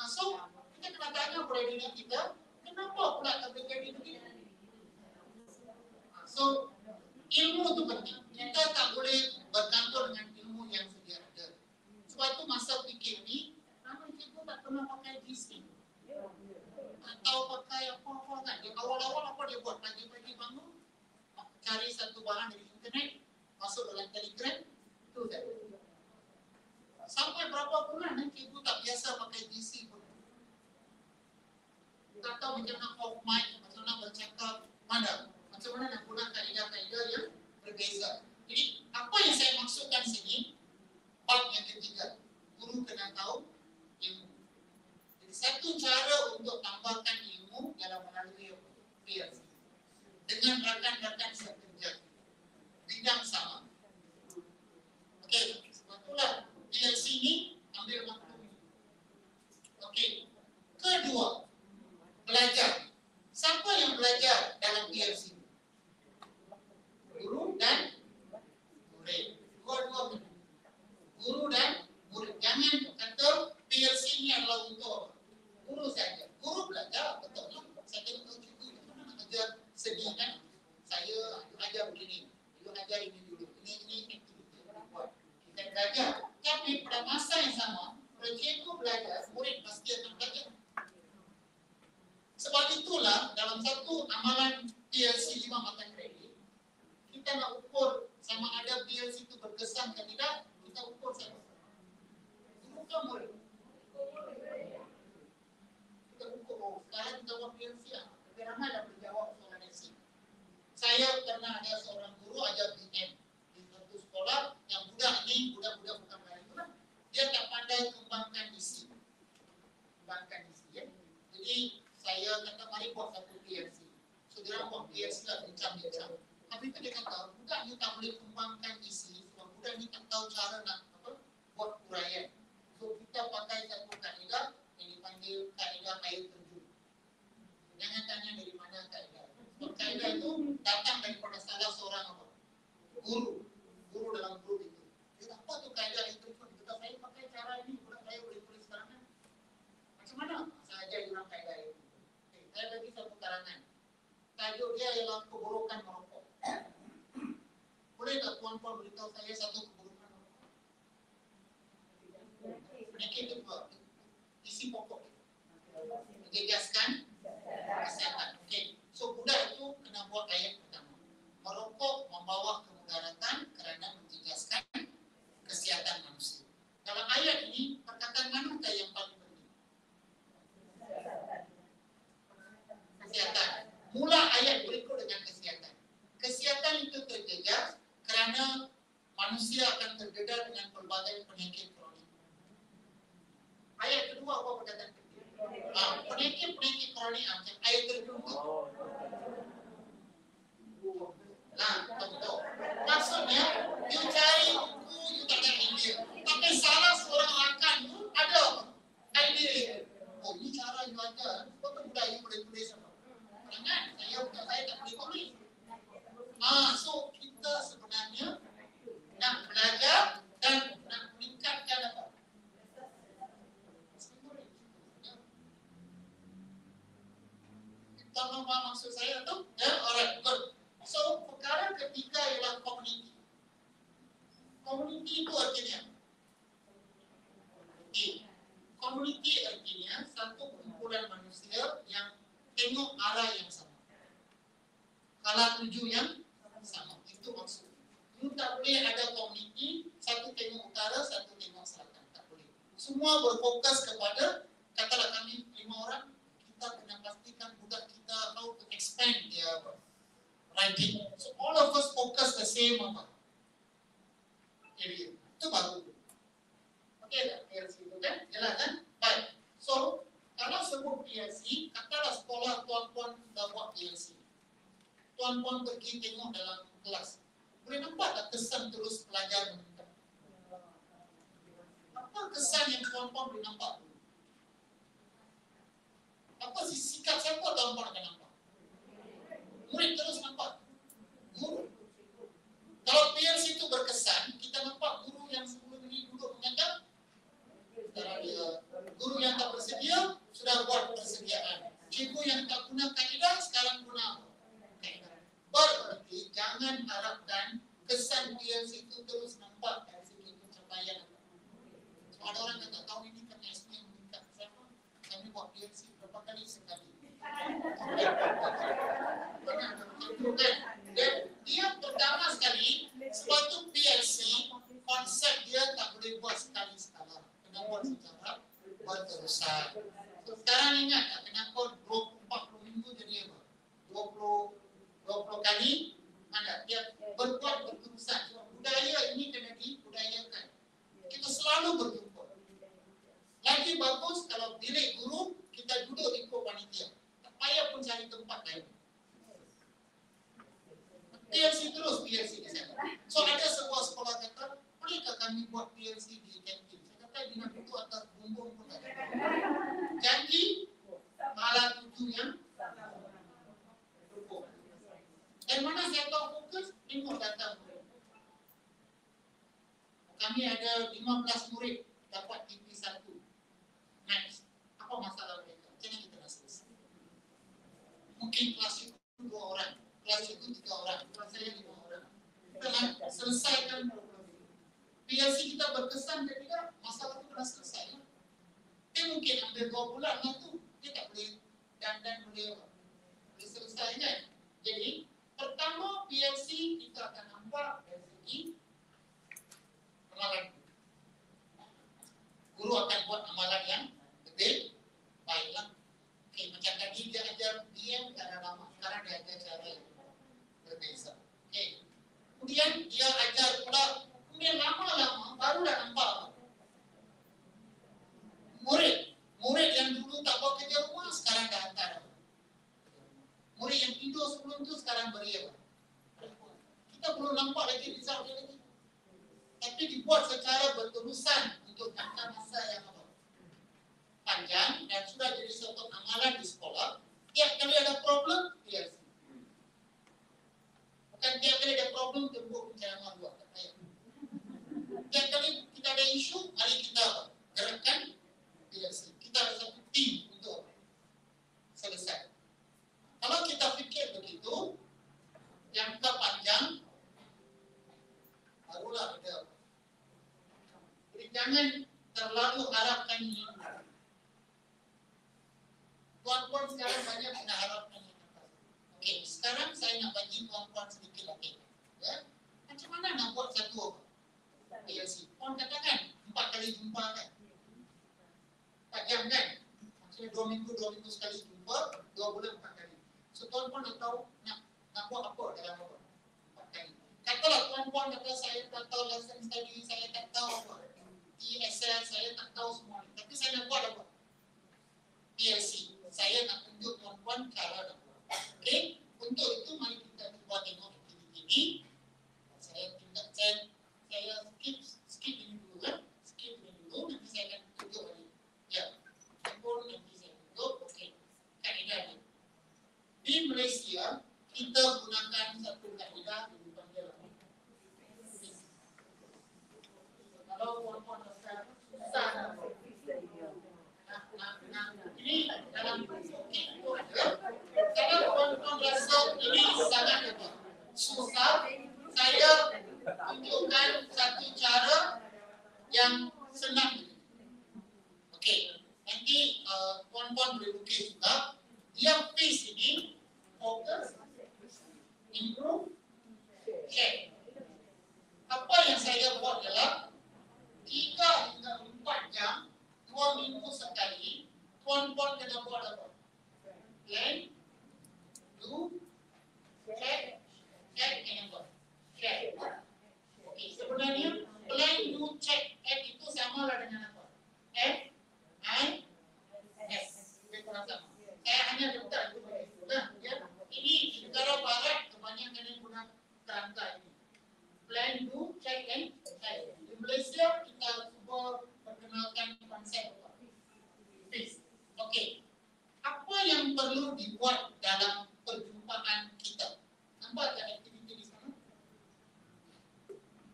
So, kita kena tanya pada diri kita, kenapa pula tak boleh jadi begini? So, ilmu tu penting. Kita tak boleh bergantung dengan ilmu yang sedia ada. Sebab tu masa fikir ni, ramai cikgu tak pernah pakai GC. Tak tahu pakai apa-apa kan. Dia awal-awal apa dia buat? Pagi-pagi bangun, cari satu barang dari internet, masuk dalam Telegram, itu saja. Sampai berapa bulan cikgu tak biasa pakai GC pun. Tak tahu macam mana off mic, macam mana bercakap, macam mana nak guna kaedah-kaedah yang berbeza. Jadi, apa yang saya maksudkan sini, bab yang ketiga, guru kena tahu ilmu. Jadi, satu cara untuk tambah dalam satu amalan PLC 5 mata kredit, kita nak ukur sama ada PLC itu berkesan atau tidak, kita ukur sama. Bukan murid. Kita ukur, sekarang kita buat PLC lebih ramai dah berjawab soalan SC. Saya pernah ada seorang guru ajar PM di satu sekolah yang budak bukan baik lah. Dia tak pandai kembangkan isi. Ya. Jadi saya kata mari buat satu PLC. So dia buat PLC lah bincang-bincang. Tapi dia kata budak ni tak boleh kembangkan isi sebab budak ni tak tahu cara nak buat uraian. So kita pakai satu kaedah yang dipanggil kaedah air terjun. Jangan tanya dari mana kaedah. Sebab kaedah itu datang daripada salah seorang guru dalam grup itu. Dia apa tu kaedah air terjun? Kita saya pakai cara ini, budak saya boleh tulis karangan. Macam mana? Saya ajar orang kaedah itu. Okay, saya bagi satu karangan. Tajuk dia ialah keburukan merokok. Boleh tak tuan-tuan beritahu saya satu keburukan merokok? Penyakit kedua, isi pokok menjejaskan kesihatan. Okey, so budak itu kena buat ayat pertama. Merokok membawa kemudaratan kerana menjejaskan kesihatan manusia. Dalam ayat ini, perkataan manakah yang paling penting? Kesihatan. Mula ayat berikut dengan kesihatan. Kesihatan itu terjejas kerana manusia akan terdedah dengan pelbagai penyakit kronik. Ayat kedua apa perkataan ketiga? Penyakit kronik macam air terjun. Betul. Maksudnya, you cari buku, you tak ada idea. Tapi salah seorang rakan tu ada idea. Oh, ini cara you ajar. Betul budak you boleh tulis apa? Jangan, saya tak boleh tulis. So kita sebenarnya nak belajar dan nak meningkatkan apa? Tahu apa maksud saya tu? Alright, good. So perkara ketiga ialah community. Community itu artinya community artinya satu kumpulan manusia yang tengok arah yang sama. Kalau tuju yang sama, itu maksud. You tak boleh ada komuniti, satu tengok utara, satu tengok selatan. Tak boleh. Semua berfokus kepada, katalah kami 5 orang, kita kena pastikan budak kita how to expand their writing. So all of us focus the same area. Itu baru. Okey tak? PLC itu kan? Jelas kan? Baik. So, kalau sebut PLC, katalah sekolah tuan-tuan dah buat PLC. Tuan-tuan pergi tengok dalam kelas. Boleh nampak tak kesan terus pelajar meningkat? Apa kesan yang tuan-tuan boleh nampak? Apa sikap siapa tuan-tuan akan nampak? Murid terus nampak. Guru. Kalau PLC itu berkesan, kita nampak guru yang sebelum ini duduk mengajar, sekarang dia guru yang tak bersedia, sudah buat persediaan. Cikgu yang tak guna kaedah, sekarang guna kaedah. Berarti jangan harapkan kesan PLC itu terus nampak dari segi pencapaian. So, ada orang yang tak tahu ini kerana SP yang meningkat. Siapa? Kami buat PLC berapa kali sekali. Dia pertama sekali, sebab tu PLC, konsep dia tak boleh buat sekali-sekala. Kena buat secara berterusan. So, sekarang ingat tak, kenapa 40 minggu jadi apa? 20 kali, mana? Dia berbuat berterusan. So, budaya ini kena dibudayakan. Kita selalu berjumpa. Lagi bagus kalau bilik guru, kita duduk ikut panitia. Tak payah pun cari tempat lain. PLC terus, PLC di sana. So ada sebuah sekolah kata, bolehkah kami buat PLC di kantin? Saya kata, di nak itu atas bumbung pun tak ada. Janji, malah tuju yang berfokus. Dan mana saya tahu fokus, tengok data murid. Kami ada 15 murid dapat TP1 Max. Apa masalah mereka? Macam mana kita nak selesai? Mungkin kelas itu 2 orang, kelas itu 3 orang, kelas saya 5 orang. Kita nak selesaikan problem itu. PLC kita berkesan dan tidak, masalah itu kena selesai. Dia mungkin ambil 2 bulan lah tu, dia tak boleh dan boleh cara lama. Sekarang dia ajar cara yang berbeza. Okay. Kemudian dia ajar pula, kemudian lama-lama barulah nampak murid yang dulu tak buat kerja rumah sekarang dah hantar. Murid yang tidur sebelum tu sekarang beri apa? Kita belum nampak lagi result dia lagi. Tapi dibuat secara berterusan untuk jangka masa yang panjang dan sudah jadi suatu amalan di sekolah. Tiap kali ada problem, dia bukan tiap kali ada problem, tembuk penceramah buat. Tiap kali kita ada isu, mari kita gerakkan, kita ada satu tim untuk selesai. Kalau kita fikir begitu, jangka panjang, barulah ada. Jadi jangan terlalu harapkan ini. Tuan-tuan sekarang banyak kena harapkan ini. Okey, sekarang saya nak bagi tuan-tuan sedikit lagi. Ya? Macam mana nak buat satu PLC? Tuan katakan 4 kali jumpa kan? 4 jam kan? Maksudnya 2 minggu sekali jumpa, 2 bulan 4 kali. So tuan-tuan nak tahu nak buat apa dalam apa? 4 kali. Katalah tuan-tuan kata saya tak tahu lesson study, saya tak tahu apa. ESL, saya tak tahu semua. Tapi saya nak buat apa? PLC. Saya nak tunjuk tuan-tuan cara nak buat. Okey? Untuk itu mari kita cuba tengok aktiviti ini. Saya skip ini dulu kan? Skip ini dulu, nanti saya akan tunjuk lagi. Ya. Handphone nanti saya tunjuk. Okey. Kaedah ni. Di Malaysia, kita gunakan satu kaedah yang dipanggil kalau tuan-tuan rasa susah ini dalam itu ada. Kalau tuan-tuan rasa ini sangat susah, saya tunjukkan satu cara yang senang. Okey, nanti tuan-tuan boleh lukis juga. Dia face ini fokus, improve, share. Apa yang saya buat adalah 3 hingga 4 jam, 2 minggu sekali, tuan-tuan kena buat apa? Plan, do, check, and what? Share. Okey, sebenarnya plan, do, check, itu sama lah dengan apa? F, I, S. Lebih kurang sama. Saya hanya letak itu begitulah. Ya. Ini di negara barat kebanyakan yang guna kerangka ini. Plan, do, check, and share. Di Malaysia kita cuba perkenalkan konsep apa? Fix. Okey. Apa yang perlu dibuat dalam perjumpaan kita? Nampak tak aktiviti di sana?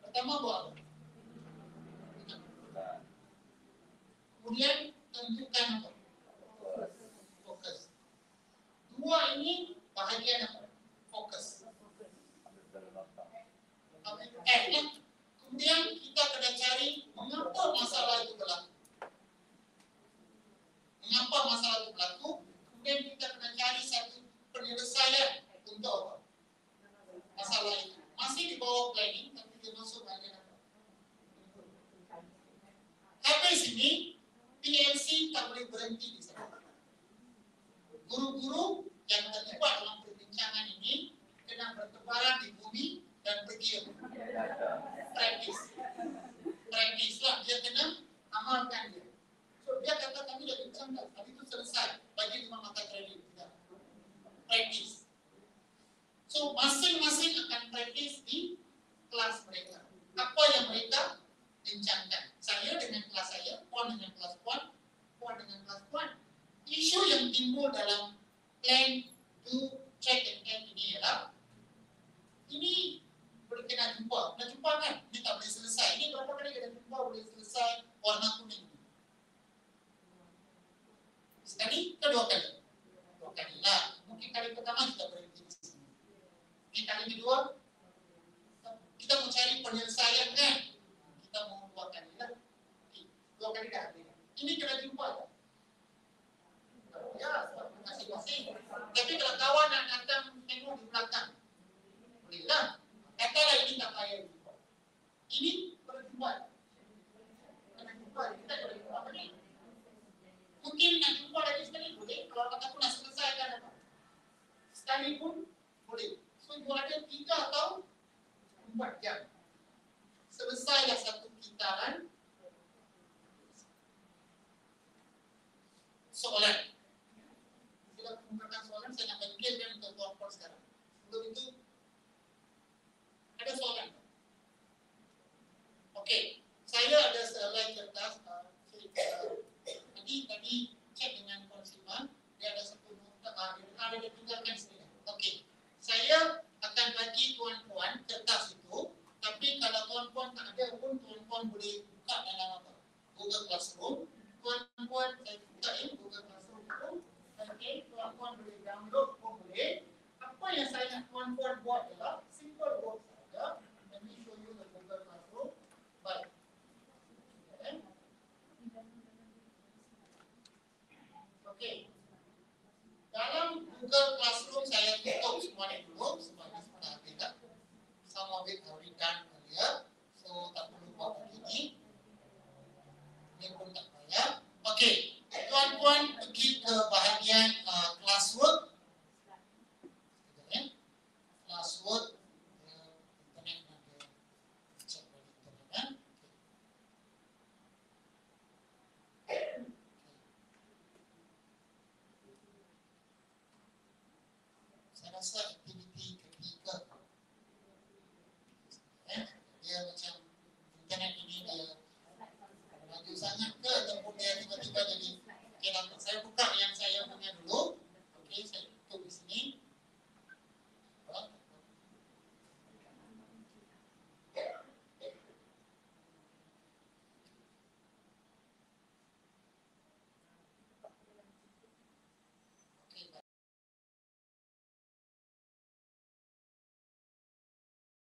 Pertama buat apa? Kemudian tentukan apa? Fokus. 2 ini bahagian apa? Fokus. Kemudian kita kena cari mengapa masalah itu berlaku. Mengapa masalah itu berlaku? Kemudian kita kena cari satu penyelesaian untuk apa? Masalah itu. Masih di bawah planning, tapi dia masuk bagian apa? Habis ini, PLC tak boleh berhenti di sana. Guru-guru yang terlibat dalam perbincangan ini kena bertebaran di bumi dan pergi praktis. Praktis lah, dia kena amalkan dia. So dia kata kami dah bincang dah, tapi itu selesai. Bagi 5 mata kredit kita. Praktis. So masing-masing akan praktis di kelas mereka. Apa yang mereka bincangkan. Saya dengan kelas saya, puan dengan kelas puan, puan dengan kelas puan. Isu yang timbul dalam plan, do, check and act ini ialah ini boleh kena jumpa kan? Ini tak boleh selesai. Ini berapa kali kena jumpa boleh selesai warna kuning. Sekali ke 2 kali? 2 kali lah. Mungkin kali pertama kita berhenti di sini. Mungkin kali kedua kita mau cari penyelesaian kan? Kita mau 2 kali lah. 2 kali dah. Ini kena jumpa tak? Ya, masing-masing. Tapi kalau kawan nak datang tengok di belakang, boleh lah. Katalah ini tak payah jumpa. Ini perlu jumpa. Kena jumpa. Kita boleh jumpa ni. Mungkin nak jumpa lagi sekali boleh. Kalau ada dia tinggalkan sini. Okey. Saya akan bagi tuan-tuan kertas itu, tapi kalau tuan-tuan tak ada pun tuan-tuan boleh buka dalam apa? Google Classroom. Tuan-tuan saya buka Google Classroom itu. Okey, tuan-tuan boleh download pun boleh. Apa yang saya nak tuan-tuan buat adalah simple work saja. Let me show you the Google Classroom. Baik. Okey. Dalam Google Classroom